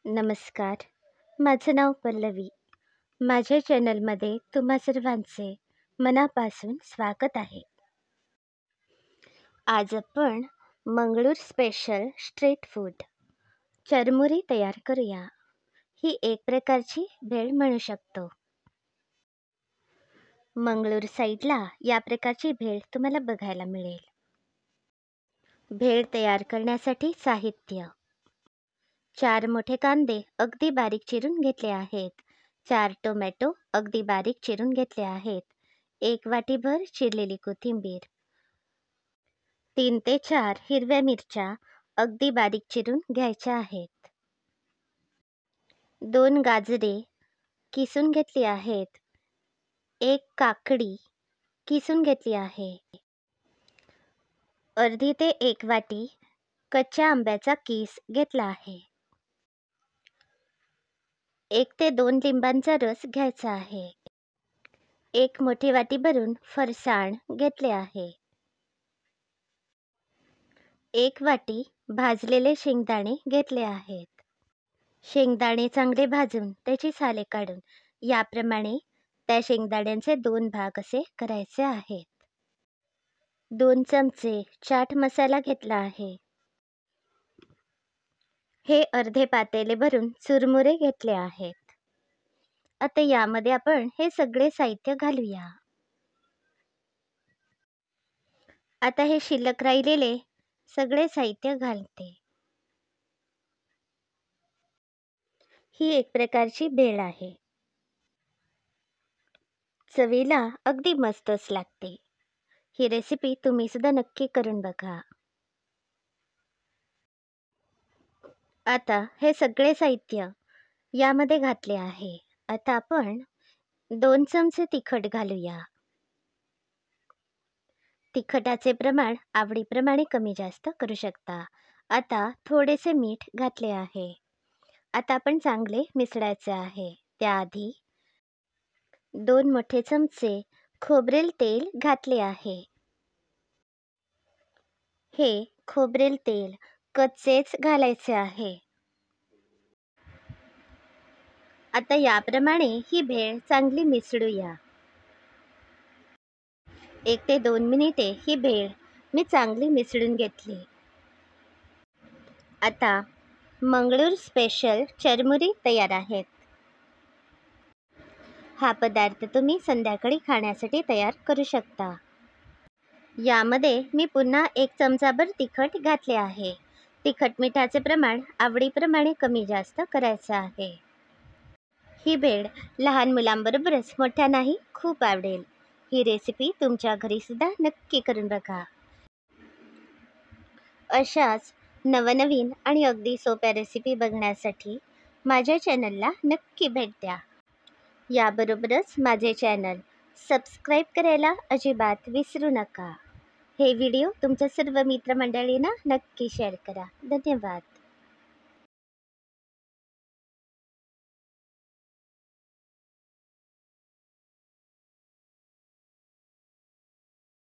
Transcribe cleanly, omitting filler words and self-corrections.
नमस्कार. माझं नाव पल्लवी. माझ्या चॅनलमध्ये तुम्हा सर्वांचे मनापासून स्वागत आहे. आज आपण मंगळूर स्पेशल स्ट्रीट फूड चरमुरी तयार करूया. ही एक प्रकारची भेळ म्हणू शकतो. मंगळूर साईडला या प्रकारची भेळ तुम्हाला बघायला मिळेल. भेळ तयार करण्यासाठी साहित्य: 4 मोठे कांदे अगदी बारीक चिरून घेतले आहेत. 4 टोमॅटो अगदी बारीक चिरून घेतले आहेत. 1 वाटीभर चिरलेली कोथिंबीर. 3 ते 4 हिरव्या मिरच्या अगदी बारीक चिरून घ्यायच्या आहेत. 2 गाजरे किसून घेतली आहेत. 1 काकडी किसून घेतली आहे. अर्धी ते 1 वाटी कच्च्या आंब्याचा किस घेतला आहे. 1 ते 2 लिंबांचा रस घ्यायचा आहे. 1 मोठी वाटी भरून फरसाण घेतले आहे. 1 वाटी भाजलेले शेंगदाणे घेतले आहेत. शेंगदाणे चांगले भाजून त्याची साले काढून याप्रमाणे त्या शेंगदाण्यांचे 2 भाग असे करायचे आहेत. 2 चमचे चाट मसाला घेतला आहे. हे अर्धे पातेले भरून चुरमुरे घेतले आहेत. आता यामध्ये आपण हे सगळे साहित्य घालूया. आता हे शिल्लक राहिलेले सगळे साहित्य घालते. ही एक प्रकारची भेळ आहे. चवीला अगदी मस्तच लागते. ही रेसिपी तुम्ही सुद्धा नक्की करून बघा. आता हे सगळे साहित्य यामध्ये घातले आहे. आता आपण 2 चमचे तिखट घालूया. तिखटाचे प्रमाण आवडीप्रमाणे कमी जास्त करू शकता. आता थोडेसे मीठ घातले आहे. आता आपण चांगले मिसळायचे आहे. त्याआधी 2 मोठे चमचे खोबरेल तेल घातले आहे. हे खोबरेल तेल कच्चेच घालायचे आहे. आता याप्रमाणे ही भेळ चांगली मिसळूया. 1 ते 2 मिनिटे ही भेळ मी चांगली मिसळून घेतली. आता मंगळूर स्पेशल चरमुरी तयार आहेत. हा पदार्थ तुम्ही संध्याकाळी खाण्यासाठी तयार करू शकता. यामध्ये मी पुन्हा 1 चमचाभर तिखट घातले आहे. तिखट मिठाचे प्रमाण आवडीप्रमाणे कमी जास्त करायचं आहे. ही भेळ लहान मुलांबरोबरच मोठ्यांनाही खूप आवडेल. ही रेसिपी तुमच्या घरी सुद्धा नक्की करून बघा. अशाच नवनवीन आणि अगदी सोप्या रेसिपी बघण्यासाठी माझ्या चॅनलला नक्की भेट द्या. याबरोबरच माझे चॅनल सबस्क्राईब करायला अजिबात विसरू नका. हे व्हिडिओ तुमच्या सर्व मित्रमंडळींना नक्की शेअर करा. धन्यवाद.